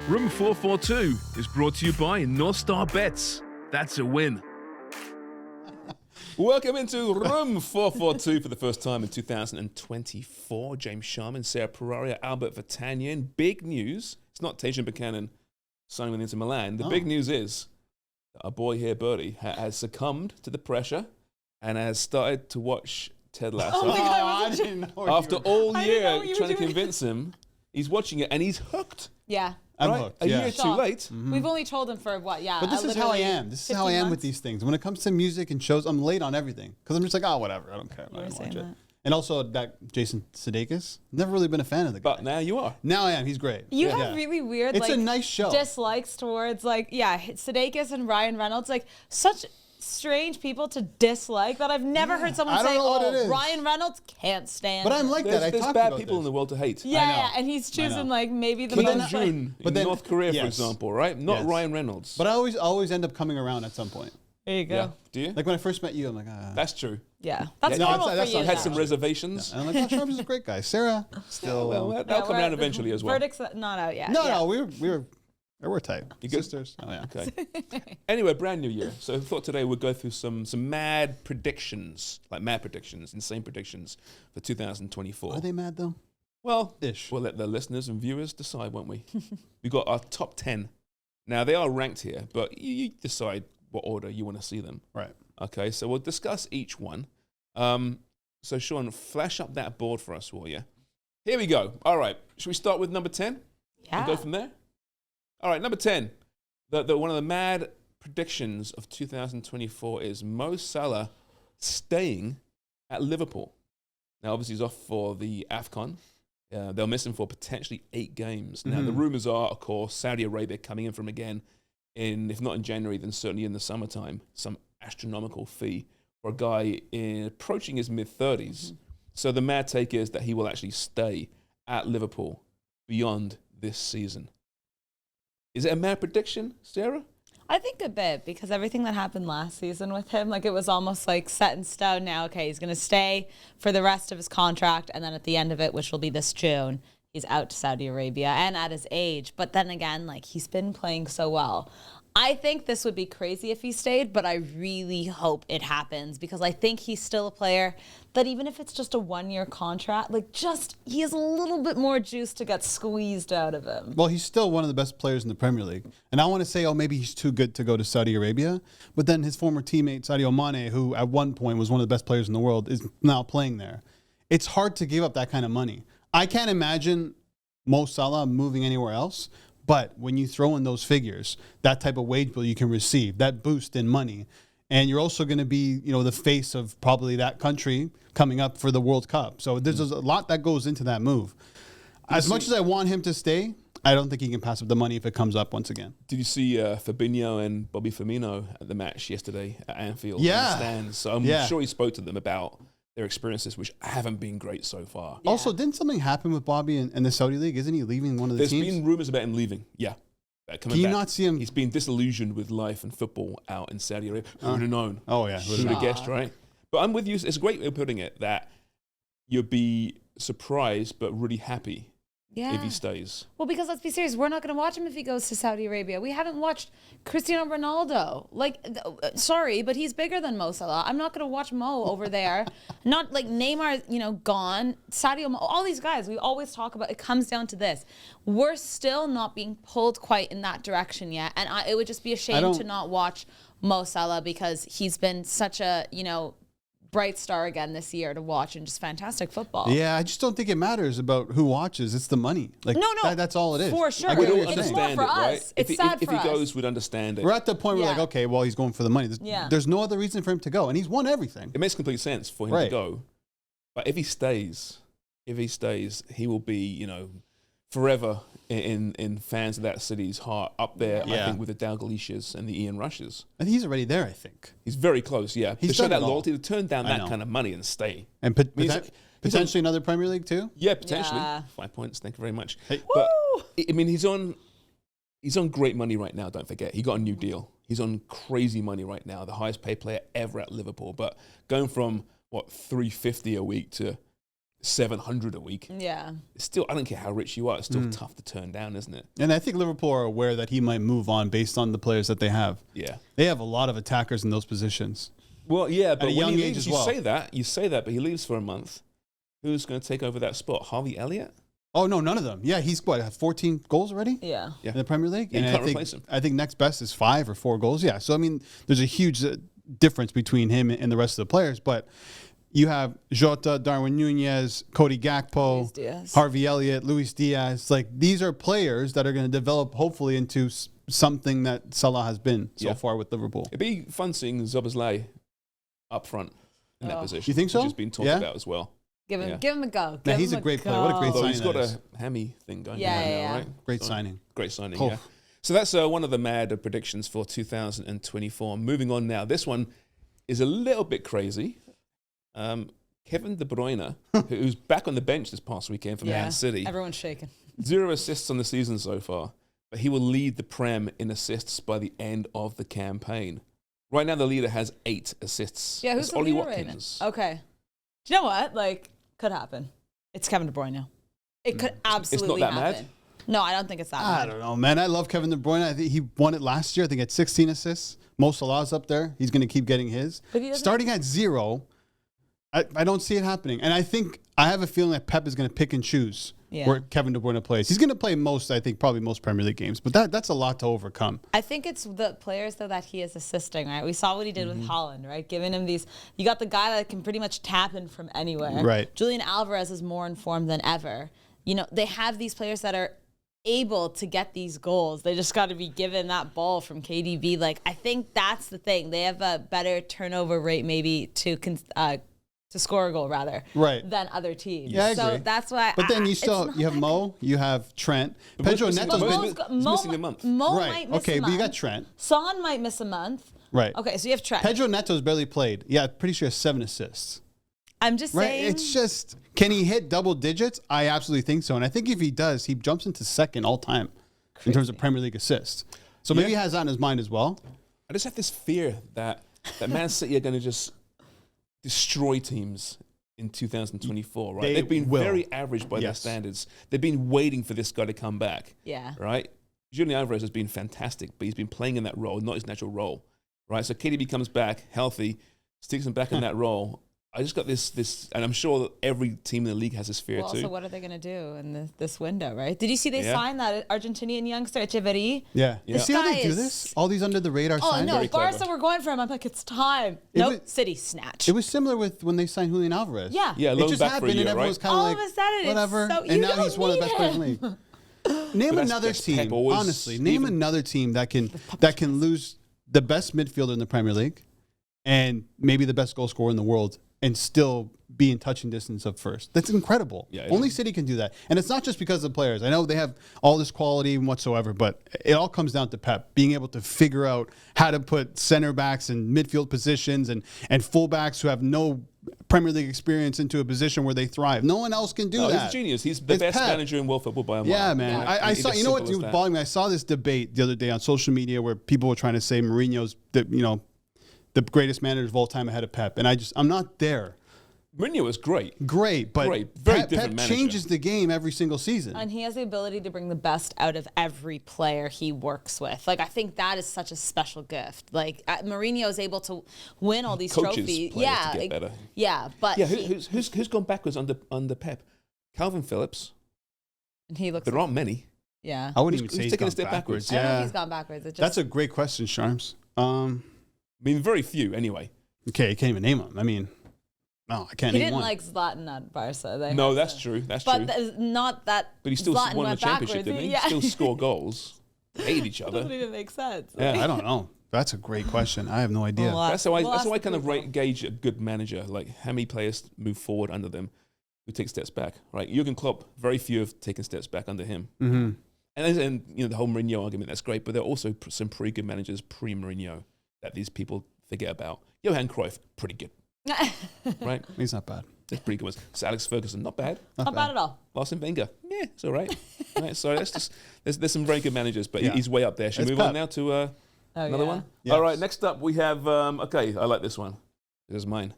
Room 442 is brought to you by North Star Bets. That's a win. Welcome into Room 442 for the first time in 2024. James Sharman, Sarah Peraria, Albert Vatanian. Big news. It's not Tajon Buchanan signing with Inter Milan. The big news is that our boy here, Bertie, has succumbed to the pressure and has started to watch Ted Lasso. Oh my God, I didn't know. After all year you were trying to doing convince him, he's watching it and he's hooked. Yeah. I'm Right? hooked. A Yeah. year too late. We've only told him for what? Yeah. But this is how I literally am. This is how I 15 am with months. these things. When it comes to music and shows, I'm late on everything because I'm just like, oh, whatever. I don't care. I were don't watch saying it. that. And also that Jason Sudeikis. Never really been a fan of the guy. But now you are. Now I am. He's great. You Yeah. have really weird, It's a nice show. dislikes towards, Sudeikis and Ryan Reynolds. Like, such strange people to dislike that I've never heard someone I don't say, know what it is. Ryan Reynolds can't stand But I'm him." like There's, that. I there's talked bad about people this. in the world to hate. Yeah, I know. yeah, and he's choosing, know. maybe the Kim most... Jong-un in then- North Korea, for yes. example, right? Not Yes. Ryan Reynolds. But I always end up coming around at some point. There you go. yeah. Do you? Like when I first met you, I'm like, That's true. Yeah. That's Yeah, normal that's for you. not- Had though. some reservations. and I'm like, oh, Sharp's a great guy. Sarah, still. Well, that'll Yeah, come we're- around eventually as well. Verdict's not out yet. no, yeah. no, we're tight. You good? Sisters. Oh, yeah. Okay. Anyway, brand new year. So I thought today we'd go through some mad predictions, insane predictions for 2024. Are they mad though? Well, Ish. we'll let the listeners and viewers decide, won't we? We got our top 10. Now, they are ranked here, but you decide what order you want to see them. Right. Okay, so we'll discuss each one. So, Sean, flash up that board for us, will you? Here we go. All right. Should we start with number 10? Yeah. And go from there? All right, number 10. One of the mad predictions of 2024 is Mo Salah staying at Liverpool. Now, obviously, he's off for the AFCON. They'll miss him for potentially 8 games. Now, the rumors are, of course, Saudi Arabia coming in from again, if not in January, then certainly in the summertime, some astronomical fee for a guy approaching his mid-30s. So the mad take is that he will actually stay at Liverpool beyond this season. Is it a mad prediction, Sarah? I think a bit, because everything that happened last season with him, it was almost like set in stone now. Okay, he's going to stay for the rest of his contract, and then at the end of it, which will be this June, he's out to Saudi Arabia and at his age. But then again, he's been playing so well. I think this would be crazy if he stayed, but I really hope it happens because I think he's still a player that even if it's just a 1-year contract, he has a little bit more juice to get squeezed out of him. Well, he's still one of the best players in the Premier League. And I want to say, maybe he's too good to go to Saudi Arabia. But then his former teammate, Sadio Mane, who at one point was one of the best players in the world, is now playing there. It's hard to give up that kind of money. I can't imagine Mo Salah moving anywhere else. But when you throw in those figures, that type of wage bill you can receive, that boost in money, and you're also going to be, the face of probably that country coming up for the World Cup. So there's a lot that goes into that move. As much as I want him to stay, I don't think he can pass up the money if it comes up once again. Did you see Fabinho and Bobby Firmino at the match yesterday at Anfield? Yeah. In the stands? So I'm sure he spoke to them about their experiences, which haven't been great so far. Yeah. Also, didn't something happen with Bobby in the Saudi League? Isn't he leaving one of the There's teams? been rumors about him leaving. Yeah. Can you not see him? He's been disillusioned with life and football out in Saudi Arabia. Who would have known? Oh, yeah. Who would have guessed, right? But I'm with you. It's a great way of putting it that you'll be surprised but really happy if he stays. Well, because let's be serious, we're not going to watch him if he goes to Saudi Arabia. We haven't watched Cristiano Ronaldo. Sorry, but he's bigger than Mo Salah. I'm not going to watch Mo over there. Not Neymar, gone. Sadio, all these guys, we always talk about, it comes down to this. We're still not being pulled quite in that direction yet. And it would just be a shame to not watch Mo Salah because he's been such a, bright star again this year to watch and just fantastic football. Yeah, I just don't think it matters about who watches. It's the money. No, that's all it is. For sure. I We get what don't you're saying. more understand for it, right? us. It's sad if for he us. goes, we'd understand it. We're at the point where Yeah. okay, well, he's going for the money. Yeah. There's no other reason for him to go, and he's won everything. It makes complete sense for him to Right. go. But if he stays, he will be, forever in fans of that city's heart, up there, I Yeah. think, with the Dalgalicious and the Ian Rushes. And he's already there, I think. He's very close, yeah. He's to show done that it all. loyalty, to turn down I that know. kind of money and stay. And He's- potentially another Premier League too. Yeah, potentially. Yeah. 5 points, thank you very much. Hey. But, he's on great money right now, don't forget. He got a new deal. He's on crazy money right now, the highest paid player ever at Liverpool. But going from, $350 a week to 700 a week. Yeah. It's still, I don't care how rich you are, it's still tough to turn down, isn't it? And I think Liverpool are aware that he might move on based on the players that they have. Yeah. They have a lot of attackers in those positions. Well, yeah, but a when young he age leaves, as well. you say that, but he leaves for a month. Who's going to take over that spot? Harvey Elliott? Oh, no, none of them. Yeah, he's what, 14 goals already? Yeah. Yeah. In the Premier League? Yeah, you And can't I think, replace him. I think next best is 5 or 4 goals. Yeah, so I mean, there's a huge difference between him and the rest of the players, but you have Jota, Darwin Nunez, Cody Gakpo, Luis Diaz. Harvey Elliott, Luis Diaz. Like, these are players that are going to develop, hopefully, into something that Salah has been so far with Liverpool. It'd be fun seeing Szoboszlai up front in that position. You think so? Which has been talked Yeah? about as well. Give him, Yeah. give him a go. Now, Give he's him a great player. What a great go. Although he's signing got that a hammy thing going Yeah, on right yeah, now, yeah. right? Great So, signing. Great signing, Oh. yeah. So that's one of the mad predictions for 2024. Moving on now. This one is a little bit crazy. Kevin De Bruyne, who's back on the bench this past weekend for Man City. Everyone's shaking. 0 assists on the season so far, but he will lead the Prem in assists by the end of the campaign. Right now, the leader has 8 assists. Yeah, who's It's the Ollie leader right now? Watkins. Okay. Do you know what? Like, could happen. It's Kevin De Bruyne now. It could absolutely that mad? happen. No, I don't think it's that I bad. don't know, man. I love Kevin De Bruyne. I think he won it last year. I think he had 16 assists. Mo Salah's up there. He's going to keep getting his. But he doesn't- Starting at 0, I don't see it happening. And I have a feeling that Pep is going to pick and choose where Kevin De Bruyne plays. He's going to play probably most Premier League games. But that's a lot to overcome. I think it's the players, though, that he is assisting, right? We saw what he did with Holland, right? Giving him these... You got the guy that can pretty much tap in from anywhere. Right. Julian Alvarez is more informed than ever. You know, they have these players that are able to get these goals. They just got to be given that ball from KDB. Like, I think that's the thing. They have a better turnover rate maybe to score a goal rather than other teams. Yeah, I so agree. that's why. But then you it's still not you have that Mo, you have Trent. Pedro missing- Neto's Mo's been got- he's missing a month. Mo right. might miss Okay, a but you got month. Trent. Son might miss a month. Right. Okay, so you have Trent. Pedro Neto's barely played. Yeah, pretty sure 7 assists. I'm just Right. saying. It's just, can he hit double digits? I absolutely think so. And I think if he does, he jumps into second all time in terms of Premier League assists. So maybe he has that in his mind as well. I just have this fear that Man City are going to just destroy teams in 2024, right? They've been will. very average by their standards. They've been waiting for this guy to come back. Yeah. Right? Julian Alvarez has been fantastic, but he's been playing in that role, not his natural role. Right? So KDB comes back healthy, sticks him back in that role. I just got this, and I'm sure that every team in the league has this fear Well, too. also, what are they going to do in this window, right? Did you see they Yeah. signed that Argentinian youngster, Echeverri? Yeah. Yeah. You see how This they guy do is- this? All these under the radar Oh, signs? no, Very clever. Barca were going for him. I'm like, it's time. It Nope, was- City snatch. It was similar with when they signed Julian Alvarez. Yeah. Yeah, It loan just back for a happened, year, and everyone's right? kind of All like, of a sudden, it's whatever. so- you and now don't he's one of the need best players in the league. Name But another that's team. Pep always Honestly, name even- another team that can lose the best midfielder in the Premier League and maybe the best goal scorer in the world and still be in touching distance of first. That's incredible. Yeah, it Only is. City can do that. And it's not just because of the players. I know they have all this quality whatsoever, but it all comes down to Pep being able to figure out how to put center backs in midfield positions and fullbacks who have no Premier League experience into a position where they thrive. No one else can do No, that. he's a genius. He's the It's best Pep. manager in world football by a mile. Yeah, man. Yeah. I It's saw. as You know what simple as was that. bothering me? I saw this debate the other day on social media where people were trying to say Mourinho's the greatest manager of all time ahead of Pep, and I'm not there. Mourinho was great. Great, but Great. Very Pep different manager. changes the game every single season. And he has the ability to bring the best out of every player he works with. Like, I think that is such a special gift. Like, Mourinho is able to win all these Coaches trophies. players Yeah, to get better. Yeah, but Yeah, who's gone backwards under Pep? Calvin Phillips. he looks. There aren't many. Yeah, I wouldn't Who's- even say who's he's taken a gone step backwards? I don't know Yeah, if he's gone backwards. It just, that's a great question, Sharms. I mean, very few anyway. Okay, you can't even name him. I mean, no, I can't he name didn't one. like Zlatan at Barca. They No, had that's to- true. That's But true. not that. But he still Zlatan won the went championship, backwards. didn't he? Yeah. Still score goals. They hate each Doesn't other. even make sense. Yeah. I don't know. That's a great question. I have no idea. Well, That's how I. We'll That's ask how I the kind of people. gauge a good manager. Like how many players move forward under them, who take steps back. Right, Jurgen Klopp. Very few have taken steps back under him. Mm-hmm. And the whole Mourinho argument. That's great, but there are also some pretty good managers pre-Mourinho that these people forget about. Johan Cruyff, pretty good, right? He's not bad. That's pretty good ones. So Alex Ferguson, not bad. Not bad at all. Arsene Wenger, yeah, it's all right. Right, so that's just there's some very good managers, but Yeah. he's way up there. Should we It's move on Pep. now to Oh, another yeah. one? Yes. All right, next up we have okay, I like this one. This is mine.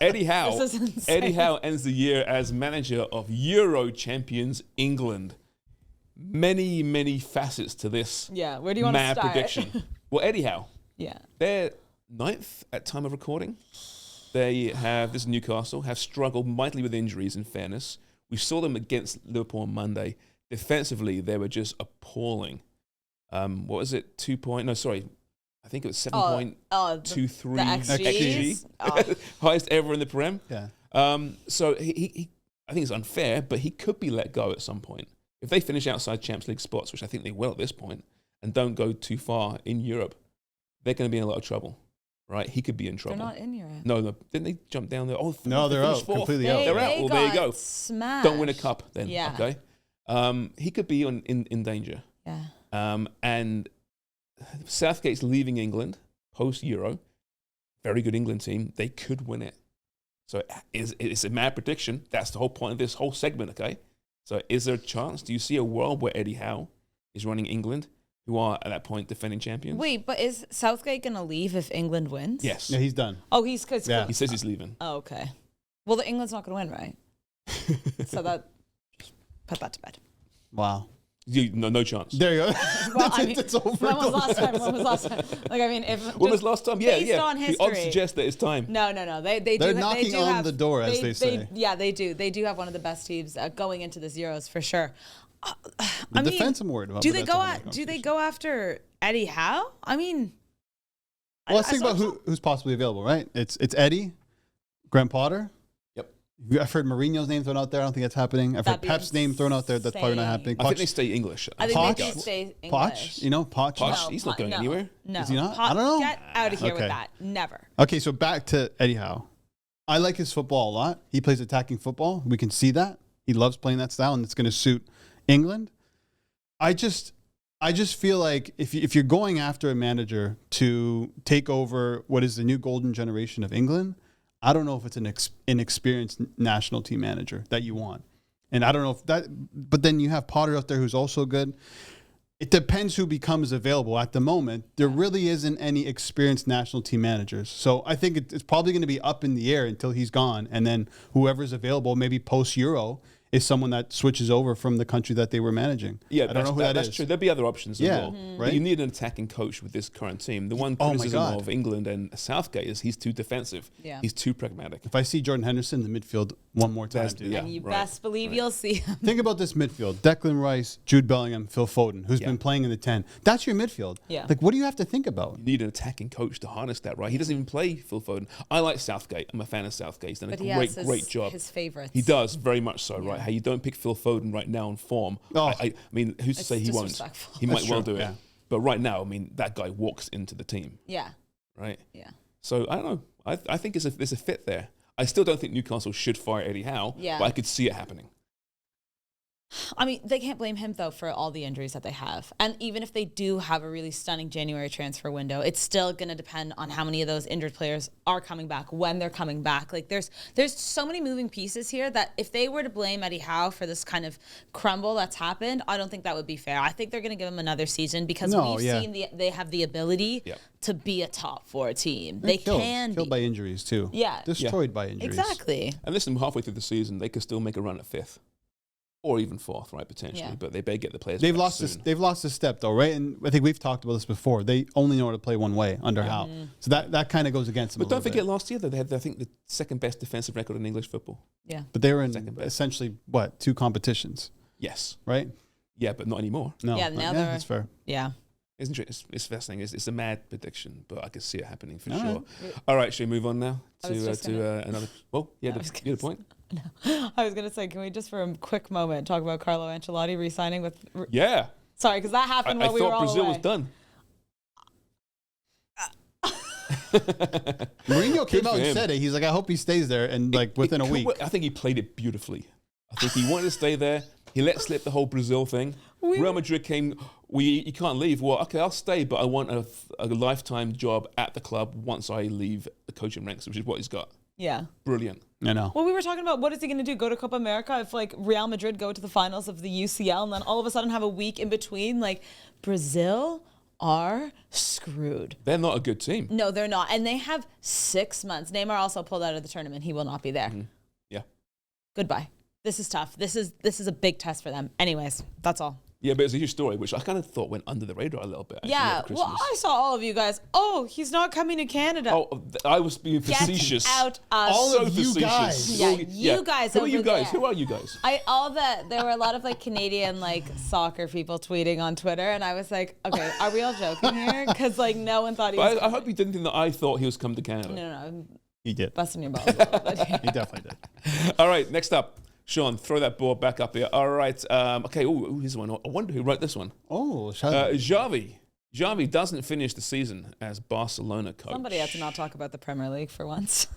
Eddie Howe. This is insane. Eddie Howe ends the year as manager of Euro champions England. Many, many facets to this Yeah, where do you want to mad start? prediction. Well, Eddie Howe, Yeah. they're 9th at time of recording. They have, this is Newcastle, have struggled mightily with injuries, in fairness. We saw them against Liverpool on Monday. Defensively, they were just appalling. What was it? I think it was 7.23 the XGs. Oh. highest ever in the Prem. Yeah. So he I think it's unfair, but he could be let go at some point. If they finish outside Champions League spots, which I think they will at this point, and don't go too far in Europe, they're going to be in a lot of trouble, right? He could be in trouble. They're not in Europe. No, didn't they jump down there? Oh, No, they're finished out. fourth. Completely They, out. They're out. they Well, there you got go. Smashed. Don't win a cup then. Yeah. Okay. He could be in danger. Yeah. And Southgate's leaving England post-Euro. Very good England team. They could win it. So it's a mad prediction. That's the whole point of this whole segment, okay? So is there a chance? Do you see a world where Eddie Howe is running England, who are at that point defending champions? Wait, but is Southgate going to leave if England wins? Yes. Yeah, he's done. Oh, he's because. Yeah. He says he's leaving. Oh, okay. Well, the England's not going to win, right? So that put that to bed. Wow. No chance. There you go. Well, That's I it. mean, It's over. when was last time? When was last time? Like, I mean, if When was last time? Yeah, based yeah. on The odds history- suggest that it's time. No. They They're do. knocking they do on have, the door, as they say. Yeah, they do. They do have one of the best teams going into this Euros for sure. The defense I'm worried about. Do but they that's go another at? Do they conversation. go after Eddie Howe? I mean, Well, let's think about who's possibly available, right? It's Eddie, Graham Potter. Yep. I've heard Mourinho's name thrown out there. I don't think that's happening. I've heard That'd be Pep's name thrown out there. That's probably not insane. happening. I think they stay English. I think they Poch? do stay English. Poch, you know, Poch. Poch? He's not going anywhere. No, Is he not? I don't know. Get out of here Okay. with that. Never. Okay, so back to Eddie Howe. I like his football a lot. He plays attacking football. We can see that. He loves playing that style, and it's going to suit England. I just feel like if you're going after a manager to take over what is the new golden generation of England, I don't know if it's an inexperienced national team manager that you want. And I don't know if that, but then you have Potter out there who's also good. It depends who becomes available. At the moment, there really isn't any experienced national team managers. So I think it's probably going to be up in the air until he's gone. And then whoever's available, maybe post-Euro, is someone that switches over from the country that they were managing. Yeah, I don't know who that that's is. true. There'll be other options as Yeah, well. Mhm. But right? you need an attacking coach with this current team. The one Oh my criticism God. of England and Southgate is he's too defensive. Yeah. He's too pragmatic. If I see Jordan Henderson in the midfield one more time, That's- dude. yeah. And you right, best believe you'll see him. Think about this midfield. Declan Rice, Jude Bellingham, Phil Foden, who's Yeah. been playing in the 10. That's your midfield. Yeah. Like, what do you have to think about? You need an attacking coach to harness that, right? He doesn't even play Phil Foden. I like Southgate. I'm a fan of Southgate. He's done a But he has great job. his favorites. He does, very much so, right? How you don't pick Phil Foden right now in form. Oh. I mean, who's to It's say he won't? disrespectful. He That's might well true, do it. yeah. But right now, I mean, that guy walks into the team, Yeah. right? Yeah. So I don't know. I think there's a fit there. I still don't think Newcastle should fire Eddie Howe, Yeah. but I could see it happening. I mean, they can't blame him, though, for all the injuries that they have. And even if they do have a really stunning January transfer window, it's still going to depend on how many of those injured players are coming back, when they're coming back. Like, there's so many moving pieces here that if they were to blame Eddie Howe for this kind of crumble that's happened, I don't think that would be fair. I think they're going to give him another season because we've seen they have the ability to be a top 4 team. They can killed be. by injuries, too. Yeah. Destroyed by injuries. Exactly. And listen, halfway through the season, they could still make a run at 5th. Or even 4th, right, potentially. Yeah. But they better get the players They've back lost soon. this. They've lost a step, though, right? And I think we've talked about this before. They only know how to play one way under Howe. So that kind of goes against them. But a don't little forget, bit. last year, though, they had, I think, the second best defensive record in English football. Yeah. But they were in Second best. essentially, 2 competitions, Yes. right? Yeah, but not anymore. No. Yeah, now they're- that's fair. Yeah. Isn't it? It's fascinating. It's a mad prediction, but I can see it happening for All sure. All right, should we move on now I was to just gonna- another? Well, yeah, I was you had a point. I was going to say, can we just for a quick moment talk about Carlo Ancelotti re-signing with... Yeah, Sorry, because that happened I while we were thought all Brazil away. was done. Mourinho came Good out for and him. said it. He's like, I hope he stays there, and like within a week. I think he played it beautifully. I think he wanted to stay there. He let slip the whole Brazil thing. Real Madrid came. You can't leave. Well, okay, I'll stay, but I want a lifetime job at the club once I leave the coaching ranks, which is what he's got. Yeah. Brilliant. I know. Well, we were talking about what is he going to do? Go to Copa America if like Real Madrid go to the finals of the UCL and then all of a sudden have a week in between? Like Brazil? are screwed. They're not a good team. No, they're not. And they have 6 months. Neymar also pulled out of the tournament. He will not be there. Yeah. Goodbye. This is tough. This is a big test for them. Anyways, that's all. Yeah, but it's a huge story, which I kind of thought went under the radar a little bit. Actually, Yeah, over well, Christmas. I saw all of you guys. Oh, he's not coming to Canada. Oh, I was being facetious. Get out of All of you facetious. guys. Yeah, you guys Who are over you guys? there. Who are you guys? There were a lot of like Canadian like soccer people tweeting on Twitter, and I was like, okay, are we all joking here? Because like no one thought he was. But I hope you didn't think that I thought he was coming to Canada. No, I'm He did. busting your balls a little bit here. He definitely did. All right, next up. Sean, throw that board back up here. All right. Okay, here's one. I wonder who wrote this one. Oh, Xavi. Xavi doesn't finish the season as Barcelona coach. Somebody had to not talk about the Premier League for once.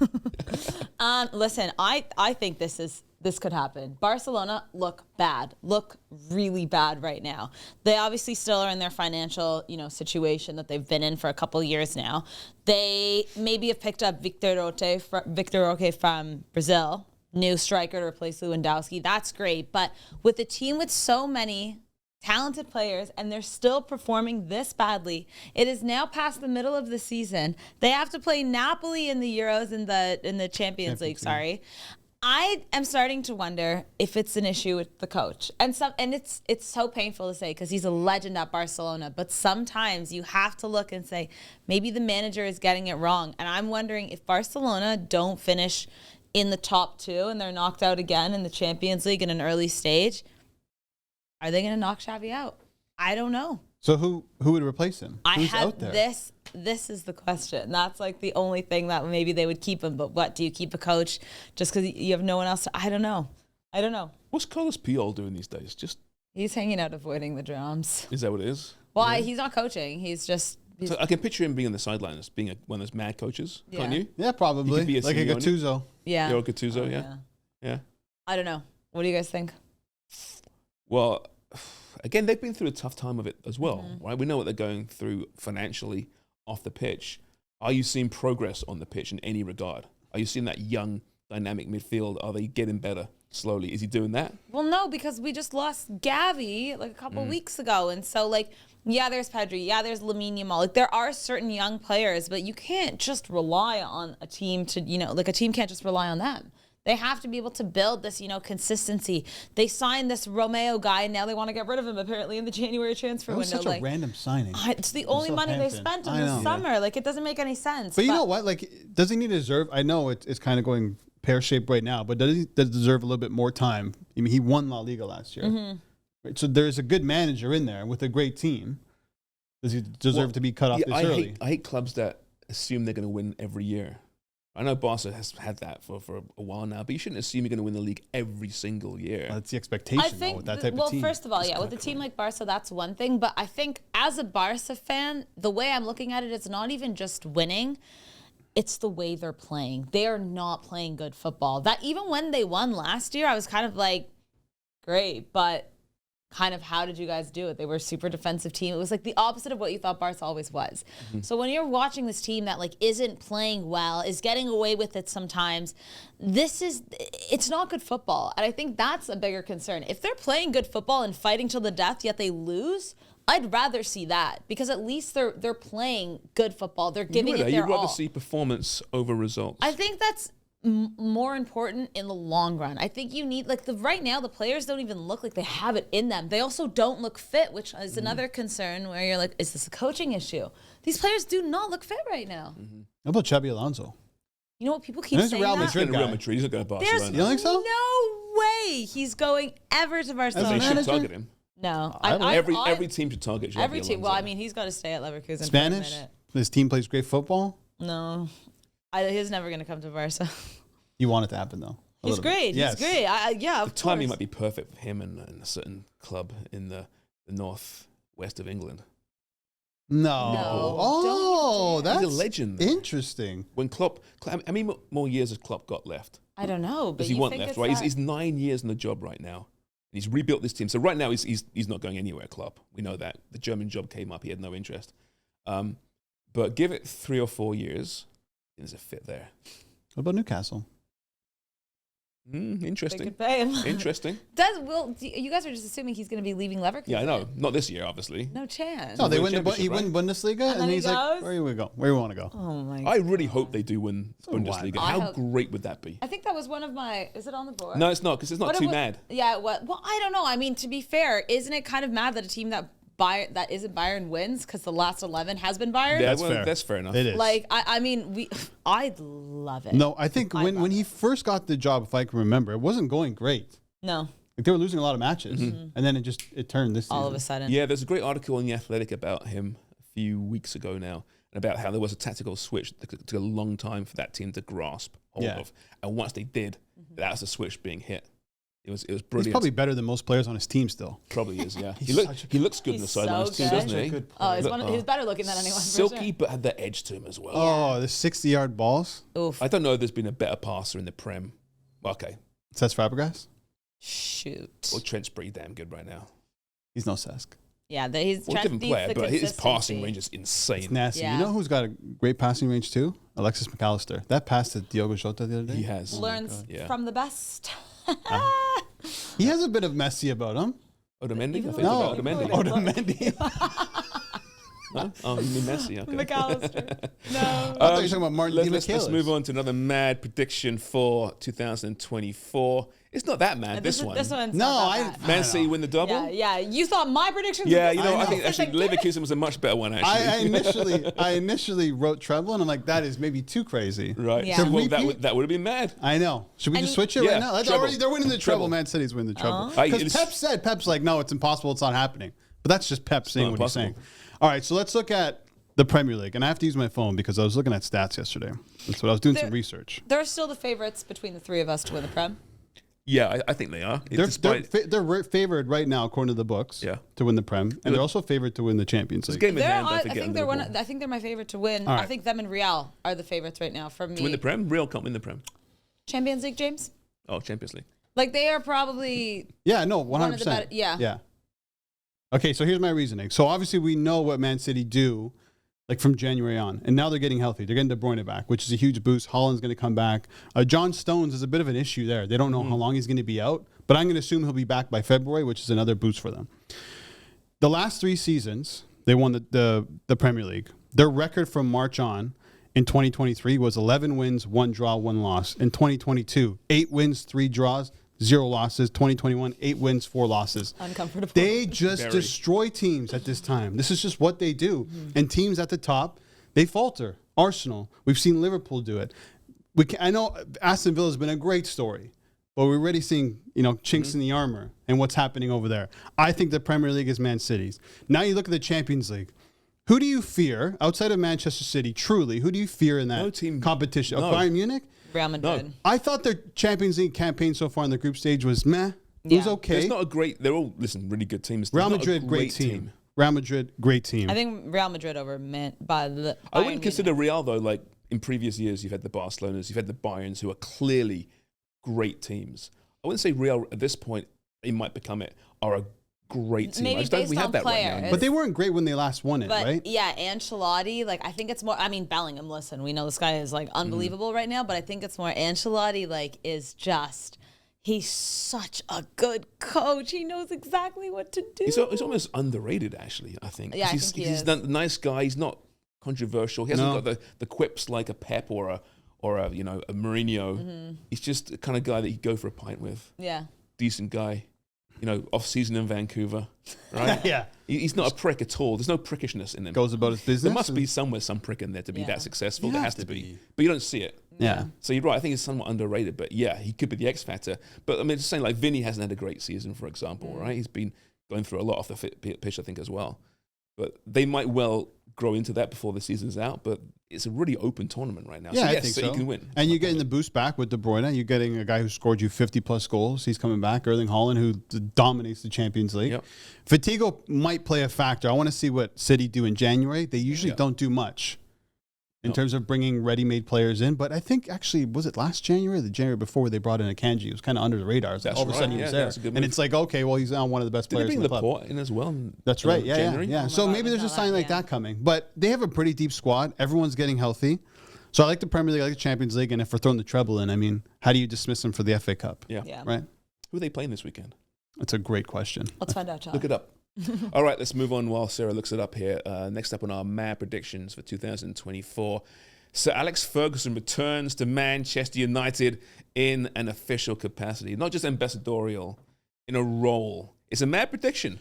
Listen, I think this could happen. Barcelona look really bad right now. They obviously still are in their financial, situation that they've been in for a couple of years now. They maybe have picked up Victor Roque from Brazil, new striker to replace Lewandowski. That's great, but with a team with so many talented players and they're still performing this badly, it is now past the middle of the season. They have to play Napoli in the Euros in the Champions League. Sorry. I am starting to wonder if it's an issue with the coach. And it's so painful to say because he's a legend at Barcelona, but sometimes you have to look and say maybe the manager is getting it wrong. And I'm wondering if Barcelona don't finish in the top 2 and they're knocked out again in the Champions League in an early stage, are they going to knock Xavi out? I don't know. So who would replace him? Who's out there? This is the question. That's like the only thing that maybe they would keep him. But what, do you keep a coach just because you have no one else? I don't know. What's Carlos Puyol doing these days? He's hanging out avoiding the drums. Is that what it is? Well, he's not coaching. He's just... So I can picture him being on the sidelines, being one of those mad coaches, can't you? Yeah, probably. He could be a Like a Simeone. Gattuso. Yeah. You're a Gattuso, yeah. I don't know. What do you guys think? Well, again, they've been through a tough time of it as well, right? We know what they're going through financially off the pitch. Are you seeing progress on the pitch in any regard? Are you seeing that young, dynamic midfield? Are they getting better slowly? Is he doing that? Well, no, because we just lost Gavi like a couple weeks ago. And so, like, yeah, there's Pedri. Yeah, there's Lamine Yamal. Like, there are certain young players, but you can't just rely on a team to, a team can't just rely on them. They have to be able to build this, consistency. They signed this Romeo guy, and now they want to get rid of him, apparently, in the January transfer That was window. such a random signing. It's the only money they Southampton. spent in the summer. Like, it doesn't make any sense. But you know what? Like, does he need to deserve? I know it's kind of going pear-shaped right now, but does he deserve a little bit more time? I mean, he won La Liga last year. Right? So there's a good manager in there with a great team. Does he deserve to be cut off this early? I hate clubs that assume they're going to win every year. I know Barca has had that for a while now, but you shouldn't assume you're going to win the league every single year. That's the expectation, I think, with that type of team. Well, first of all, with a team like Barca, that's one thing. But I think as a Barca fan, the way I'm looking at it, it's not even just winning. It's the way they're playing. They are not playing good football. That even when they won last year, I was kind of like, great, but kind of how did you guys do it? They were a super defensive team. It was like the opposite of what you thought Barca always was. So when you're watching this team that like isn't playing well, is getting away with it sometimes, it's not good football. And I think that's a bigger concern. If they're playing good football and fighting till the death, yet they lose, I'd rather see that because at least they're playing good football. They're giving it their all. You'd rather see performance over results. I think that's more important in the long run. I think you need right now the players don't even look like they have it in them. They also don't look fit, which is another concern where you're like, is this a coaching issue? These players do not look fit right now. How about Xabi Alonso? You know what people keep He's a saying? Real that? Madrid Real guy. Madrid. He's not going to Barcelona. There's You don't think so? no way he's going ever to They Barcelona. should target him. No, Every team should target Xabi every team. Well, Alonso. I mean, he's got to stay at Leverkusen Spanish? for a minute. His team plays great football. No, he's never going to come to Barca. You want it to happen, though. He's great. Yes. He's great. Yeah, of The timing course. might be perfect for him and a certain club in the northwest of England. No. No. Oh, Don't that's He's a legend. interesting. When Klopp, how many more years has Klopp got left? I don't know, but Does he you want think left? it's Right, that- he's 9 years in the job right now. He's rebuilt this team. So right now he's not going anywhere. Klopp, we know that. The German job came up. He had no interest. But give it 3 or 4 years, there's a fit there. What about Newcastle? They Interesting. could pay him. Interesting. You guys are just assuming he's going to be leaving Leverkusen. Yeah, I know. Not this year, obviously. No chance. No, they win. Championship, He win right? Bundesliga, and then he's he like, goes? "Where do we go? Where do we want to go?" Oh my I god. really hope they do win what? Bundesliga. I How hope- great would that be? I think that was one of my. Is it on the board? No, it's not, because it's not What too it wa- mad. Yeah. What? Well, I don't know. I mean, to be fair, isn't it kind of mad that a team that isn't Bayern wins because the last 11 has been Bayern? Yeah, That's well, fair. that's fair enough. It is. Like, I mean, I'd love it. No, I think I when love he it. first got the job, if I can remember, it wasn't going great. No. Like they were losing a lot of matches, and then it turned this season. All of a sudden. Yeah, there's a great article in The Athletic about him a few weeks ago now, and about how there was a tactical switch that took a long time for that team to grasp hold Yeah. of. And once they did, that was the switch being hit. It was He's brilliant. probably better than most players on his team still. Probably is, yeah. He's He looks good in the He's so sidelines too, good. doesn't Such a he? good Oh, Look, he's better looking than anyone. Silky, For sure. but had that edge to him as well. Oh, the 60-yard balls. Oof. I don't know if there's been a better passer in the Prem. Okay. Says Fabregas. Shoot. Well, Trent's pretty damn good right now. He's no Cesc. Yeah, he's Well, different player, but his passing range is It's insane. nasty. Yeah. You know who's got a great passing range too? Alexis McAllister. That pass to Diogo Jota the other day. He has. learns Yeah. from the best. He has a bit of Messi about him. Otamendi? I think No, about Otamendi. Otamendi. No? Oh, you mean Messi. Okay. McAllister. No. I thought you were talking about Martin Let's Di move on to another mad prediction for 2024. It's not that mad, this one. This one's No, not I- that bad. Man City win the double? Yeah. You thought my predictions? Yeah, were you know, I I think know. actually Leverkusen was a much better one, I actually. initially wrote treble, and I'm like, that is maybe too crazy. Right. Yeah. So, well, Repeat? that would have been mad. I know. Should we And just you- switch it Yeah, right now? That's treble. already, they're winning the treble. Treble. Man City's winning the treble. I- Because it's- Pep's like, no, it's impossible. It's not happening. But that's just Pep saying not what he's saying. impossible. All right, so let's look at the Premier League. And I have to use my phone because I was looking at stats yesterday. That's what I was doing some There- research. They're still the favorites between the three of us to win the Prem. Yeah, I think they are. They're favored right now, according to the books, Yeah. to win the Prem. And they're also favored to win the Champions It's a League. game in They're, hand, don't I forget. think they're I think they're my favorite to win. All I right. think them and Real are the favorites right now for me. To win the Prem? Real can't win the Prem. Champions League, James. Oh, Champions League. Like they are probably Yeah, no, 100%. one of the better. Yeah. Yeah. Okay, so here's my reasoning. So obviously we know what Man City do, like from January on, and now they're getting healthy. They're getting De Bruyne back, which is a huge boost. Holland's going to come back. John Stones is a bit of an issue there. They don't know how long he's going to be out, but I'm going to assume he'll be back by February, which is another boost for them. The last 3 seasons, they won the Premier League. Their record from March on in 2023 was 11 wins, 1 draw, 1 loss. In 2022, 8 wins, 3 draws, 0 losses. 2021, 8 wins, 4 losses. Uncomfortable. They just Very. destroy teams at this time. This is just what they do. And teams at the top, they falter. Arsenal, we've seen Liverpool do it. I know Aston Villa has been a great story, but we're already seeing chinks in the armor and what's happening over there. I think the Premier League is Man City's. Now you look at the Champions League. Who do you fear outside of Manchester City? Truly, who do you fear in that No team- competition? no. Bayern Munich. Real Madrid. I thought their Champions League campaign so far in the group stage was meh. It was Yeah. okay. It's not a great. They're all really good teams. They're Real not a Madrid, great team. Real Madrid, great team. I think Real Madrid over by the. I Bayern wouldn't consider Munich. Real though. Like in previous years, you've had the Barcelonas, you've had the Bayerns, who are clearly great teams. I wouldn't say Real at this point. It might become it. Are a great team. Maybe I just don't. based We have on that right players. now. But they weren't great when they last won it, But right? yeah, Ancelotti, like I think it's more. I mean, Bellingham. Listen, we know this guy is like unbelievable right now, but I think it's more Ancelotti. Like is just he's such a good coach. He knows exactly what to do. He's almost underrated, actually. I think. Yeah, I he's, think he he's is. a nice guy. He's not controversial. He hasn't No. got the quips like a Pep or a Mourinho. He's just the kind of guy that you go for a pint with. Yeah. Decent guy. Off season in Vancouver, right? Yeah. He's not a prick at all. There's no prickishness in him. Goes about his business. There must be and- somewhere some prick in there to be Yeah. that successful. You There have has to to be. be. But you don't see it. Yeah. So you're right. I think he's somewhat underrated. But yeah, he could be the X factor. But I mean, just saying, like Vinny hasn't had a great season, for example, right? He's been going through a lot off the pitch, I think, as well. But they might well grow into that before the season's out. But it's a really open tournament right now. Yeah, so I yes, think City so. can win. And you're getting the boost back with De Bruyne. You're getting a guy who scored you 50-plus goals. He's coming back. Erling Haaland, who dominates the Champions League. Yep. Fatigue might play a factor. I want to see what City do in January. They usually Yeah. don't do much in No. terms of bringing ready-made players in. But I think, actually, was it last January or the January before where they brought in Akanji? It was kind of under the radar. It's like That's all of a sudden right. he was Yeah, there. that's a good And move. it's like, okay, well, he's now one of the best Did they players bring in the club. Laporte in as well? That's right. Yeah, January? yeah. Oh my So God, maybe I there's a know sign that, like yeah. that coming. But they have a pretty deep squad. Everyone's getting healthy. So I like the Premier League, I like the Champions League, and if we're throwing the treble in, I mean, how do you dismiss them for the FA Cup? Yeah. Right? Who are they playing this weekend? That's a great question. Let's find out, John. Look it up. All right, let's move on while Sarah looks it up here. Next up on our mad predictions for 2024. Sir Alex Ferguson returns to Manchester United in an official capacity, not just ambassadorial, in a role. It's a mad prediction.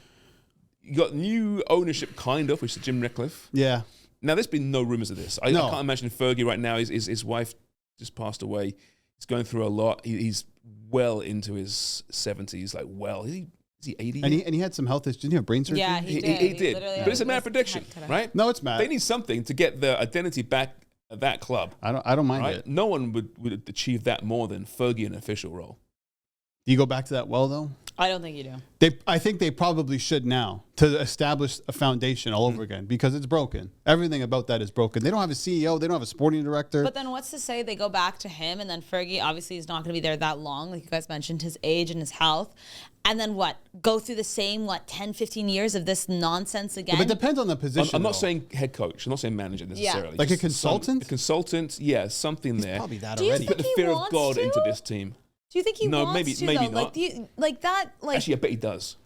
You got new ownership, kind of, which is Jim Ratcliffe. Yeah. Now, there's been no rumors of this. I can't imagine Fergie right now. His wife just passed away. He's going through a lot. He's well into his 70s. Like, well, is he 80? And he had some health issues. Didn't he have brain surgery? Yeah, He did. But it's a mad prediction, right? No, it's mad. They need something to get the identity back at that club. I don't mind Right? it. No one would achieve that more than Fergie in an official role. Do you go back to that well, though? I don't think you do. I think they probably should now to establish a foundation all over again because it's broken. Everything about that is broken. They don't have a CEO. They don't have a sporting director. But then what's to say they go back to him and then Fergie obviously is not going to be there that long. Like you guys mentioned, his age and his health. And then what? Go through the same, 10, 15 years of this nonsense again? But it depends on the position. I'm not though. saying head coach. I'm not saying manager necessarily. Like a Just consultant? a consultant, yeah, something there. Probably that Do you already. think Put the he fear of wants God to? into this team. Do you think he No, wants maybe- to, maybe though? not. Actually, I bet he does.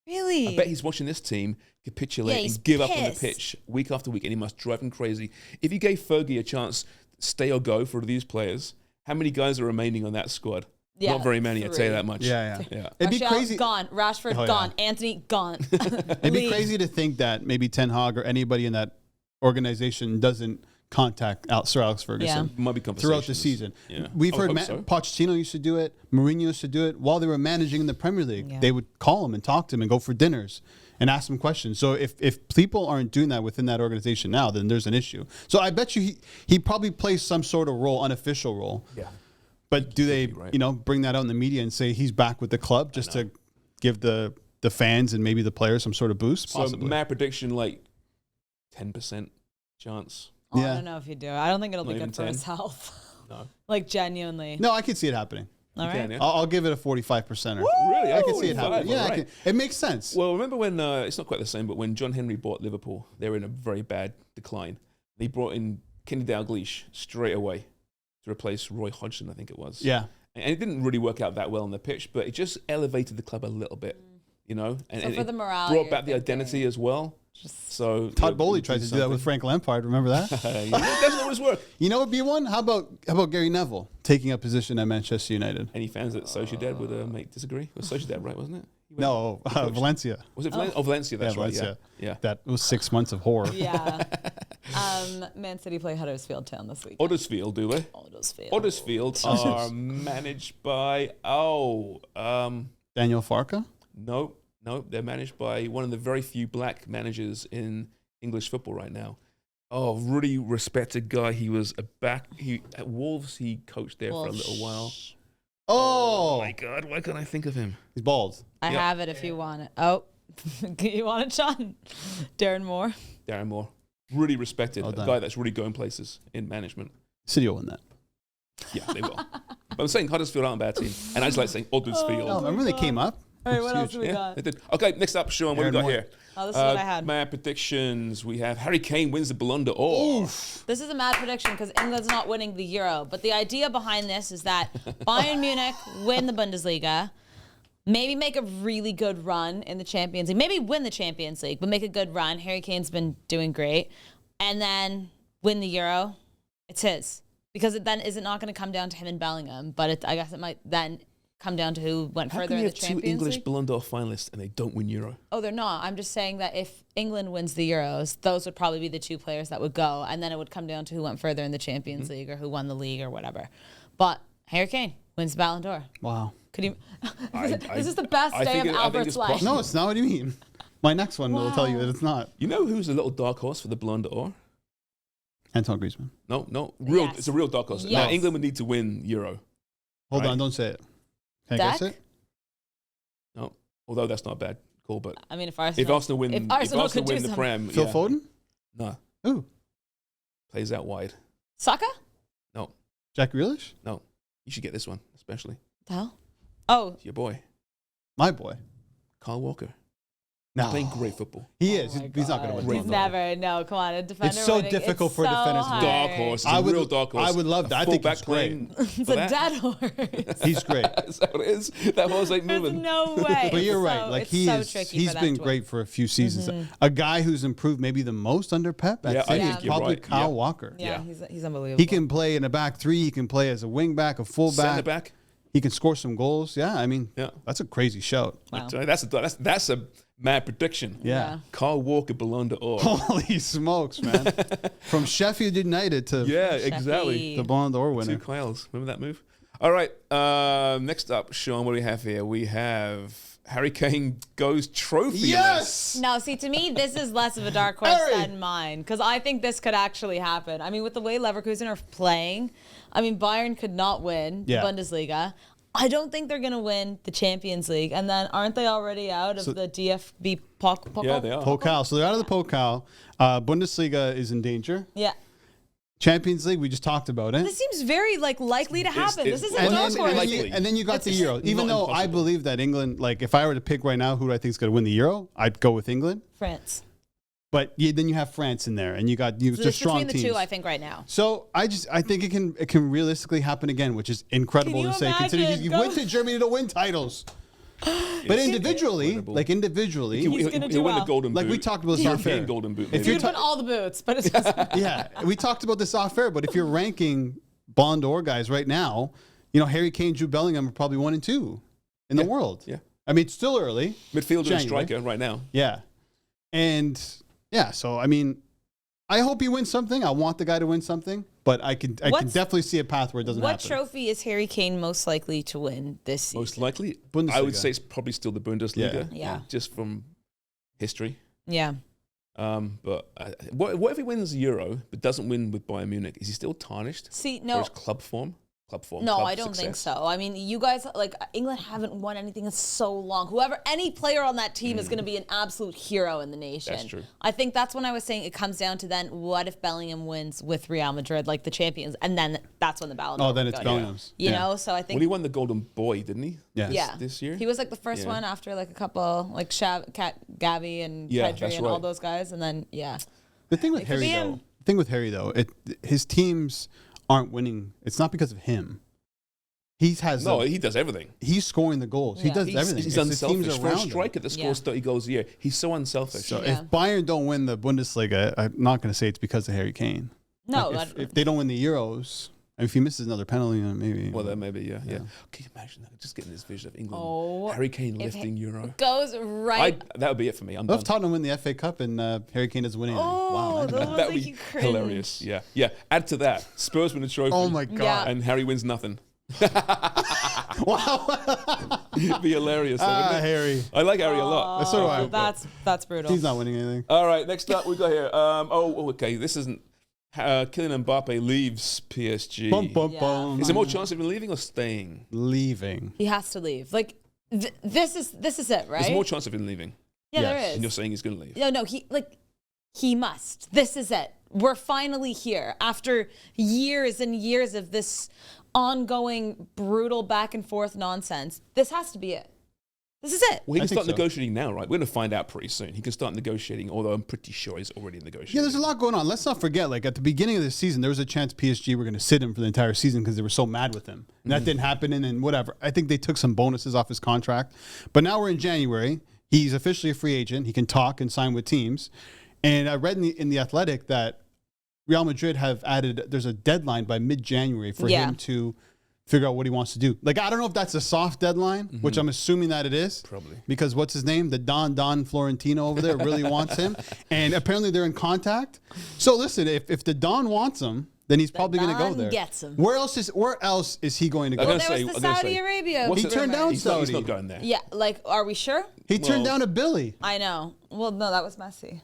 Really? I bet he's watching this team capitulate Yeah, he's and give up on the pissed. pitch week after week, and he must drive him crazy. If you gave Fergie a chance, stay or go for these players, how many guys are remaining on that squad? Yeah, Not very many, I'd say 3. that much. Yeah. Yeah. It'd be Martial, crazy. Gone. Rashford, Oh, yeah. gone. Anthony, gone. It'd be crazy to think that maybe Ten Hag or anybody in that organization doesn't contact Sir Alex Ferguson. Yeah. Might be Throughout the conversations. season. Yeah. We've I would heard hope so. Pochettino used to do it, Mourinho used to do it while they were managing in the Premier League. Yeah. They would call him and talk to him and go for dinners and ask him questions. So if people aren't doing that within that organization now, then there's an issue. So I bet you he probably plays some sort of role, unofficial role. Yeah. But do they, right. bring that out in the media and say he's back with the club just to give the fans and maybe the players some sort of boost? So, Possibly. mad prediction, 10% chance. Oh, I Yeah. don't know if you do. I don't think it'll Not be even good for 10? his health. No. Genuinely. No, I could see it happening. All right. Can, yeah? I'll give it a 45%. Really? I can see it 45, happening. Yeah, alright. it makes sense. Well, remember when, it's not quite the same, but when John Henry bought Liverpool, they were in a very bad decline. They brought in Kenny Dalglish straight away to replace Roy Hodgson, I think it was. Yeah. And it didn't really work out that well on the pitch, but it just elevated the club a little bit, And, So for it the morale, brought you're back the thinking identity as well. So Todd Bowley tried to do that with Frank Lampard. Remember that? It doesn't always work. You know what would be one? How about Gary Neville taking a position at Manchester United? Any fans at Sociedad would disagray? It was Sociedad, right? Wasn't it? No, Valencia. Was it Valencia? Oh, Valencia. That's right. Valencia. Yeah. That was 6 months of horror. Yeah. Man City play Huddersfield Town this week. Huddersfield, do they? Huddersfield. Huddersfield are managed by Daniel Farka? no, they're managed by one of the very few black managers in English football right now. Oh, really respected guy. He was at Wolves. He coached there for a little while. Oh, My God, why can't I think of him? he's bald. I Yeah. have it if you want it. Oh, you want it, Sean? Darren Moore. Darren Moore, really respected, Well a done. guy that's really going places in management. City will win that. Yeah, they will. But I'm saying Huddersfield aren't a bad team, and I just like saying Huddersfield. Oh, remember they came up? All right, what else Huge. do we Yeah, got? they did. Okay, next up, Sean, what Aaron we got Moore. here? Oh, this is what I had. Mad predictions. We have Harry Kane wins the Ballon d'Or. This is a mad prediction because England's not winning the Euro. But the idea behind this is that Bayern Munich win the Bundesliga, maybe make a really good run in the Champions League, maybe win the Champions League, but make a good run. Harry Kane's been doing great. And then win the Euro. It's his. Because it then is it not going to come down to him and Bellingham, but I guess it might then come down to who went How further can in you the have two Champions English League. Ballon d'Or finalists and they don't win Euro? Oh, they're not. I'm just saying that if England wins the Euros, those would probably be the two players that would go, and then it would come down to who went further in the Champions Mm-hmm. League or who won the league or whatever. But Harry Kane wins the Ballon d'Or. Wow. Could you? This is the best I day think of it- I think Albert's it's life. possible. No, it's not. What do you mean? My next one will tell you that it's not. You know who's a little dark horse for the Ballon d'Or? Antoine Griezmann. No, Yes. It's a real dark horse. Yes. Now England would need to win Euro. Hold Right. on, don't say it. Can I guess Dak? it? No, although that's not a bad call, but I mean, if Arsenal, if Arsenal win, if if Arsenal Arsenal could win do the something. Prem, Phil yeah. Foden? No, Ooh. plays out wide. Saka? No, Jack Grealish? no, you should get this one, especially The hell? Oh, it's your boy, My boy. Kyle Walker. No. He's playing great football. He is. He's not going to win. He's never. No, come on. A defender. It's so winning, difficult it's for a so defender to hard. Dark horse. It's a real dark horse. I would love that. I think he's great. It's a dead horse. He's great. Is that what it is? That horse ain't There's moving. no way. But you're It's right. so- Like it's he so is. tricky He's for them been to great win. for a few seasons. A guy who's improved maybe the most under Pep. Yeah, I think you're probably right. Kyle Yeah. Walker. Yeah, he's unbelievable. He can play in a back three. He can play as a wing back, a full Centre back. back. He can score some goals. Yeah, I mean, Yeah. that's a crazy shout. Wow. That's a mad prediction. Yeah. Kyle Walker, Ballon d'Or. Holy smokes, man! From Sheffield United to Yeah, exactly. Sheffy. the Ballon d'Or Two winner. Kyles. Remember that move? All right. Next up, Sean, what do we have here? We have Harry Kane goes trophy. Yes. No, see, to me, this is less of a dark horse Harry! than mine because I think this could actually happen. I mean, with the way Leverkusen are playing, I mean, Bayern could not win Yeah. the Bundesliga. I don't think they're going to win the Champions League. And then aren't they already out of the DFB Pokal? Yeah, they are. Pokal. So they're out of the Pokal. Bundesliga is in danger. Yeah. Champions League, we just talked about it. This seems very likely to happen. it's- This isn't and dark then- horse. likely. and then you got It's the just Euro. Even not though I impossible. believe that England, like if I were to pick right now who do I think is going to win the Euro, I'd go with England. France. But then you have France in there, and you got So just it's strong between the teams. two, I think, right now. So I think it can realistically happen again, which is incredible Can you to say. Considering imagine? you Go- went to Germany to win titles, but individually, incredible. like individually, He's gonna do he'll win well. the golden boot. like we talked about this off European air. golden boot. If maybe. you're You'd win all the boots, but it's just Yeah, we talked about this off air, but if you're ranking Ballon d'Or guys right now, Harry Kane, Jude Bellingham are probably 1 and 2 in the world. Yeah. I mean, it's still early. Midfielder and January. striker right now. Yeah. And yeah, so I mean, I hope he wins something. I want the guy to win something, but I can definitely see a path where it doesn't What happen. trophy is Harry Kane most likely to win this season? Most likely, Bundesliga. I would say it's probably still the Bundesliga. Yeah. Just from history. Yeah. But what if he wins the Euro but doesn't win with Bayern Munich? Is he still tarnished? See, For no. his club form? No, club I don't think success? so. I mean, you guys, like, England haven't won anything in so long. Any player on that team is going to be an absolute hero in the nation. That's true. I think that's when I was saying it comes down to then what if Bellingham wins with Real Madrid, like the champions, and then that's when the Ballon d'Or Oh, then would it's go. Bellingham's. You Yeah. know, so I Well, think he won the Golden Boy, didn't he? Yes. yeah, This year? he was like the first Yeah. one after like a couple like Gavi and Yeah, Pedri that's and all right. those guys, and then The thing with It could Harry, be though, him. his teams aren't winning. It's not because of him. He does everything. He's scoring the goals. He Yeah. does He's everything. He's It's the teams unselfish. For a around him. striker that scores 30 goals a year, he's so unselfish. So Yeah. if Bayern don't win the Bundesliga, I'm not going to say it's because of Harry Kane. no, If they don't win the Euros, and if he misses another penalty, then maybe. Well, then maybe, yeah. Can you imagine that? Just getting this vision of England. Oh, Harry Kane if lifting Euro. goes right. That would be it for me. I'm What done. if Tottenham win the FA Cup and Harry Kane doesn't win anything? Oh, Wow. those ones That would make be you cringe. hilarious. Yeah. Add to that, Spurs win the trophy. Oh my God. Yeah. And Harry wins nothing. Wow. It'd be hilarious. though, wouldn't it? Harry. I like Harry a lot. So do I. That's brutal. He's not winning anything. All right, next up we got here. Okay. This isn't. Kylian Mbappe leaves PSG. Bum, bum, Yeah. bum. Is there more chance of him leaving or staying? Leaving. He has to leave. Like this is it, right? There's more chance of him leaving. Yeah, Yes. there And you're is. saying he's going to leave. No, he must. This is it. We're finally here after years and years of this ongoing brutal back and forth nonsense. This has to be it. This is it. Well, he I can think start so. negotiating now, right? We're going to find out pretty soon. He can start negotiating, although I'm pretty sure he's already negotiating. Yeah, there's a lot going on. Let's not forget, like at the beginning of the season, there was a chance PSG were going to sit him for the entire season because they were so mad with him. And that didn't happen, and then whatever. I think they took some bonuses off his contract. But now we're in January. He's officially a free agent. He can talk and sign with teams. And I read in the Athletic that Real Madrid have added, there's a deadline by mid-January for Yeah. him to figure out what he wants to do. Like, I don't know if that's a soft deadline, which I'm assuming that it is. Probably. Because what's his name? The Don Florentino over there really wants him. And apparently they're in contact. So listen, if the Don wants him, then he's probably going to go Don there. gets him. Where else is he going to go? I'm Well, gonna there say- was the I'm gonna Saudi say- Arabia. What's He the- turned down he's Saudi. not going there. Yeah, like, are we sure? He turned Well- down a Billy. I know. Well, no, that was Messi.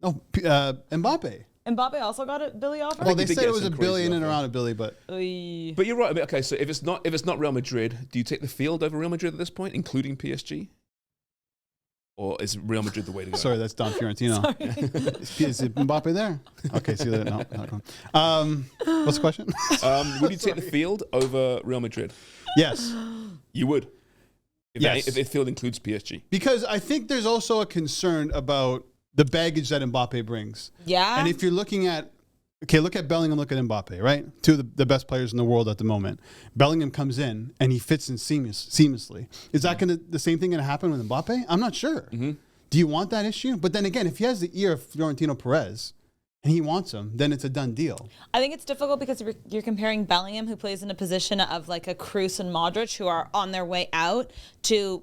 No, Mbappe. Mbappe also got a Billy offer. Well, he they did said get it was a some crazy billion and offer. around a Billy, but Oy. But you're right. I mean, okay, so if it's not Real Madrid, do you take the field over Real Madrid at this point, including PSG? Or is Real Madrid the way to go? sorry, that's Don Fiorentino. Is it Mbappe there? Okay, see that? No, not going. What's the question? Would you take the field over Real Madrid? Yes. You would. If the field includes PSG. Because I think there's also a concern about the baggage that Mbappe brings. Yeah. And if you're looking at, look at Bellingham, look at Mbappe, right? Two of the best players in the world at the moment. Bellingham comes in and he fits in seamlessly. Is that the same thing going to happen with Mbappe? I'm not sure. Mm-hmm. Do you want that issue? But then again, if he has the ear of Florentino Perez and he wants him, then it's a done deal. I think it's difficult because you're comparing Bellingham, who plays in a position of like a Kroos and Modric, who are on their way out, to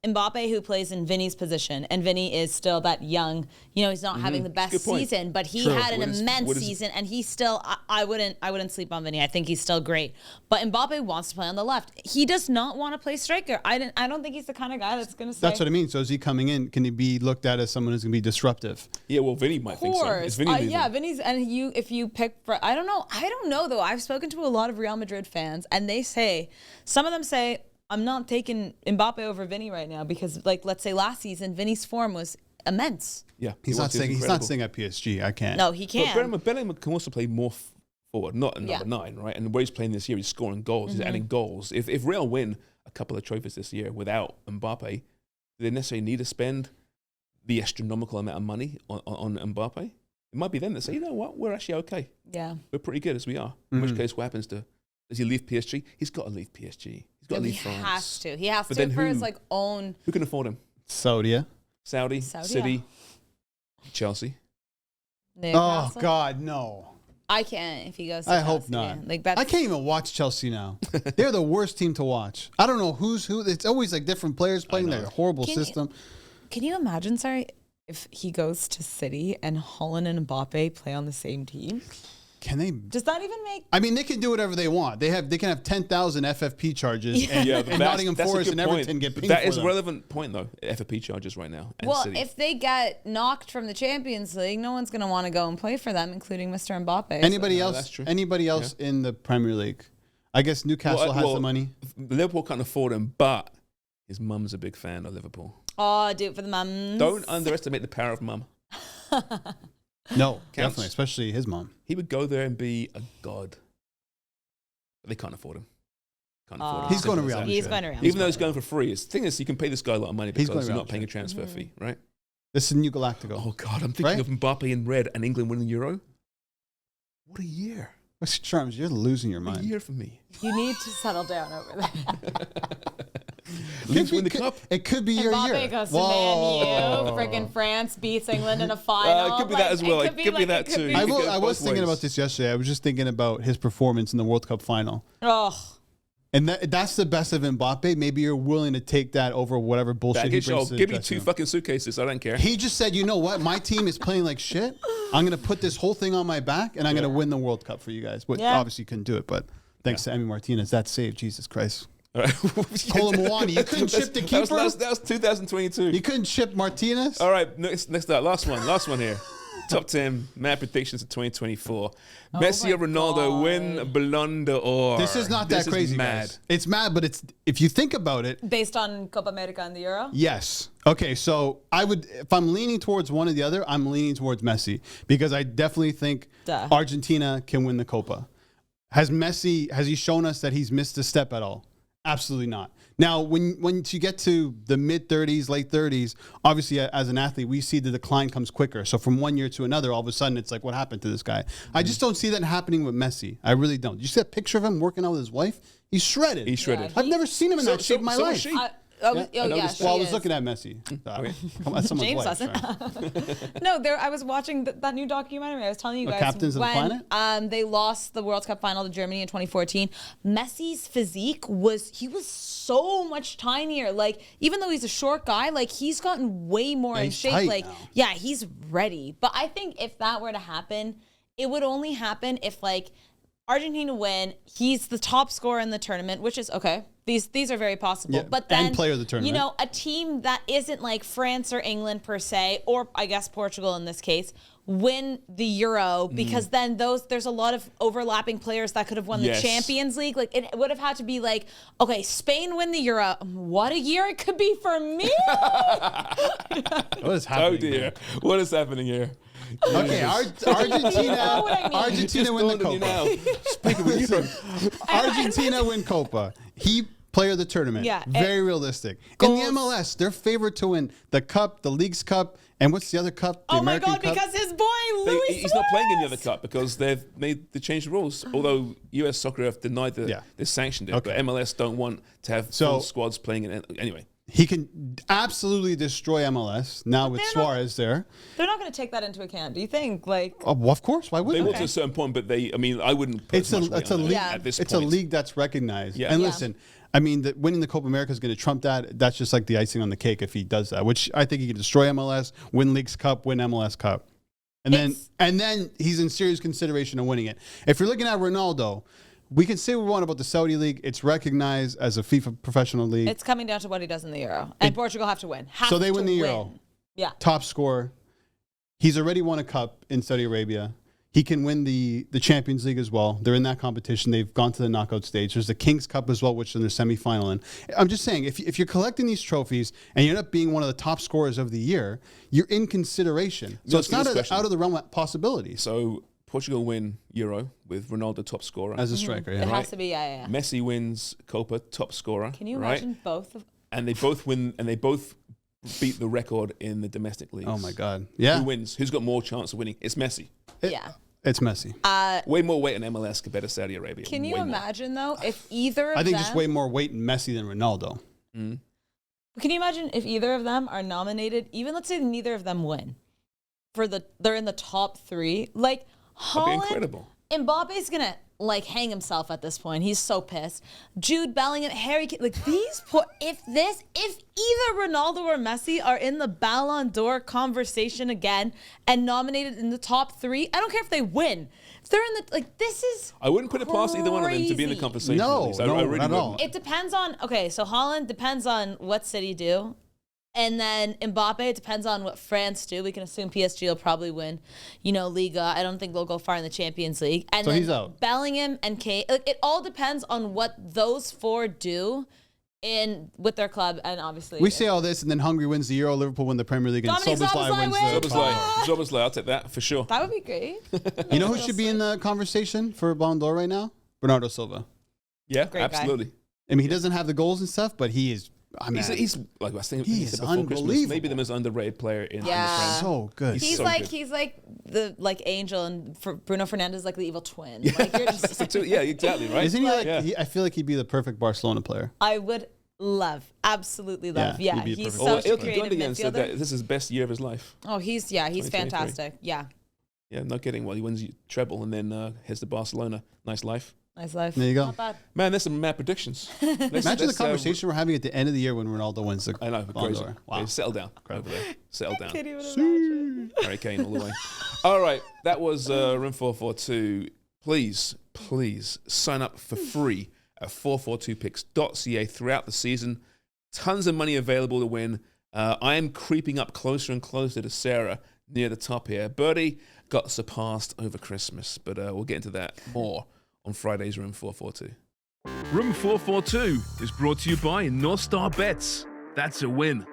Mbappe, who plays in Vinny's position, and Vinny is still that young. He's not having the best season, but he had an immense season, and he's still. I wouldn't sleep on Vinny. I think he's still great, but Mbappe wants to play on the left. He does not want to play striker. I don't think he's the kind of guy that's going to say. That's what I mean. So is he coming in? Can he be looked at as someone who's going to be disruptive? Yeah, well, Vinny might think so. It's Vinny Vinny's, and if you pick for, I don't know though. I've spoken to a lot of Real Madrid fans, and some of them say, I'm not taking Mbappe over Vinny right now because, like, let's say last season, Vinny's form was immense. Yeah, he's not saying at PSG. I can't. No, he can't. But Bellingham can also play more forward, not a number 9, right? And where he's playing this year, he's scoring goals. He's adding goals. If Real win a couple of trophies this year without Mbappe, do they necessarily need to spend the astronomical amount of money on Mbappe? It might be them that say, you know what, we're actually okay. Yeah, we're pretty good as we are. In which case, what happens to? Does he leave PSG? He's got to leave PSG. He's got to leave France. He has to for his own. Who can afford him? Saudi, City, Chelsea. Newcastle. Oh God, no! I can't if he goes. To I Chelsea, hope not. Man. I can't even watch Chelsea now. They're the worst team to watch. I don't know who's who. It's always like different players playing their horrible system. Can you imagine? Sorry, if he goes to City and Holland and Mbappe play on the same team. Can they? Does that even make? I mean, they can do whatever they want. They can have 10,000 FFP charges, and Nottingham Forest and Everton get paid. That is a relevant point, though. FFP charges right now. Well, if they get knocked from the Champions League, no one's going to want to go and play for them, including Mr. Mbappe. Anybody else? That's true. Anybody else in the Premier League? I guess Newcastle has the money. Liverpool can't afford him, but his mum's a big fan of Liverpool. Oh, do it for the mums. Don't underestimate the power of mum. No, definitely, especially his mom. He would go there and be a god. But they can't afford him. He's going to Real Madrid. Even though he's going for free. The thing is, you can pay this guy a lot of money because you're not paying a transfer fee, right? This is New Galactico. Oh, God, I'm thinking of Mbappe in red and England winning the Euro. What a year. What's Charms? You're losing your mind. What a year for me. You need to settle down over there. Leeds win the cup. It could be your year. Mbappe goes to Man U. Friggin' France beats England in a final. It could be that as well. It could be that too. I was thinking about this yesterday. I was just thinking about his performance in the World Cup final. Oh. And that's the best of Mbappe. Maybe you're willing to take that over whatever bullshit he brings to the give me 2 fucking suitcases. I don't care. He just said, you know what? My team is playing like shit. I'm going to put this whole thing on my back, and I'm going to win the World Cup for you guys. But obviously you couldn't do it, but thanks to Emi Martinez. That saved. Jesus Christ. Kolo Muani, you couldn't ship the keeper? That was 2022. You couldn't ship Martinez? All right, next up. Last one here. Top 10 mad predictions of 2024. Messi or Ronaldo win Ballon d'Or. This is not that crazy, mad. Guys. It's mad, but it's if you think about it. Based on Copa America and the Euro? Yes. Okay, so if I'm leaning towards one or the other, I'm leaning towards Messi because I definitely think Argentina can win the Copa. Has he shown us that he's missed a step at all? Absolutely not. Now, when you get to the mid-30s, late 30s, obviously as an athlete, we see the decline comes quicker. So from one year to another, all of a sudden, it's like, what happened to this guy? I just don't see that happening with Messi. I really don't. Did you see that picture of him working out with his wife? He's shredded. He's shredded. I've never seen him in that shape in my life. I was looking at Messi. James doesn't. No, I was watching that new documentary. I was telling you guys Captains of the Planet? They lost the World Cup final to Germany in 2014. Messi's physique was so much tinier. Like, even though he's a short guy, like, he's gotten way more in shape. Like, now. He's ready. But I think if that were to happen, it would only happen if, like, Argentina win, he's the top scorer in the tournament, which is okay. These are very possible. Yeah, but then, and player of the tournament. A team that isn't like France or England per se, or I guess Portugal in this case, win the Euro because then there's a lot of overlapping players that could have won the Champions League. Like, it would have had to be like, okay, Spain win the Euro. What a year it could be for me. What is happening? Oh dear. What is happening here? Okay, Argentina win the Copa. Speaking of Euro. Argentina win Copa. He player of the tournament. Yeah, Very realistic. goals- In the MLS, they're favored to win the Cup, the League's Cup, and what's the other cup? The Oh my American God, Cup? because his boy Luis He's not playing in the other Suarez. cup because they've changed the rules. Although US Soccer have denied they sanctioned it, Okay. but MLS don't want to have So- full squads playing in it. Anyway, He can absolutely destroy MLS now with they're not- Suarez there. They're not going to take that into account. Do you think? Like, Oh, well, of course. Why they wouldn't will they? to a certain point, but I wouldn't put It's as a much weight it's a on that league. Yeah. at this It's point. a league that's recognized. Yeah. And Yeah. listen, I mean, winning the Copa America is going to trump that. That's just like the icing on the cake if he does that. Which I think he can destroy MLS, win League's Cup, win MLS Cup, and then he's in serious consideration of winning it. If you're looking at Ronaldo, we can say what we want about the Saudi league. It's recognized as a FIFA professional league. it's coming down to what he does in the Euro, and Portugal have to win. So they win the Euro. Yeah. Top scorer. He's already won a cup in Saudi Arabia. He can win the Champions League as well. They're in that competition. They've gone to the knockout stage. There's the King's Cup as well, which they're in the semifinal in. I'm just saying, if you're collecting these trophies and you end up being one of the top scorers of the year, you're in consideration. So it's Let's get not this question. out of the realm of possibilities So Portugal win Euro with Ronaldo top scorer. as a striker. It Yeah. has to be. Yeah. Messi wins Copa top scorer. Can you right? imagine both of? And they both win, and they both beat the record in the domestic leagues. Oh my God. Yeah. Who wins? Who's got more chance of winning? It's Messi. Yeah. It's Messi. Way more weight in MLS compared to Saudi Arabia. Can you Way more. imagine though if either of I think them? just way more weight in Messi than Ronaldo. Can you imagine if either of them are nominated? Even let's say neither of them win, they're in the top three. Like That'd be Holland, incredible. Mbappe's gonna like hang himself at this point. He's so pissed. Jude Bellingham, Harry Kane, like these. If either Ronaldo or Messi are in the Ballon d'Or conversation again and nominated in the top three, I don't care if they win. If they're in the this is. I wouldn't put it past either one of them to be in the crazy. conversation. No, at least. I no, really not at all. wouldn't. It depends on so Holland depends on what City do. And then Mbappe, it depends on what France do. We can assume PSG will probably win, Liga. I don't think they'll go far in the Champions League. And So then he's out. Bellingham and Kane. It all depends on what those four do with their club, and obviously We say all this, and then Hungary wins the Euro, Liverpool win the Premier League, and Dominic Szoboszlai Szoboszlai wins wins. the Szoboszlai, I'll take that for sure. that would be great. You know who should be in the conversation for Ballon d'Or right now? Bernardo Silva. Yeah, Great guy. absolutely. I mean, he doesn't have the goals and stuff, but he is. I mean, He's like I was thinking He he is said before Christmas, maybe unbelievable. the most underrated player in Yeah. the France. so good. He's so like good. he's like the angel, and Bruno Fernandes like the evil twin. Like you're just, Yeah, exactly, right? Isn't he like? Yeah. I feel like he'd be the perfect Barcelona player. I would absolutely love. Yeah, Yeah, he'd be a he's perfect such a Ilkay creative Gundogan said midfielder. that this is his best year of his life. Oh, he's 2023. fantastic. Yeah, Yeah, not kidding. Well, he wins treble and then heads to Barcelona. Nice life. nice life. There you go. Not bad. Man, there's some mad predictions. Let's- Imagine the let's, conversation we're having at the end of the year when Ronaldo wins the I know, Ballon crazy. d'Or. Okay, Wow. settle down over there. Settle down. Can't even imagine. Harry Kane all the way. All right, that was Room 442. Please sign up for free at 442picks.ca throughout the season. Tons of money available to win. I am creeping up closer and closer to Sarah near the top here. Birdie got surpassed over Christmas, but we'll get into that more on Friday's Room 442. Room 442 is brought to you by North Star Bets. That's a win.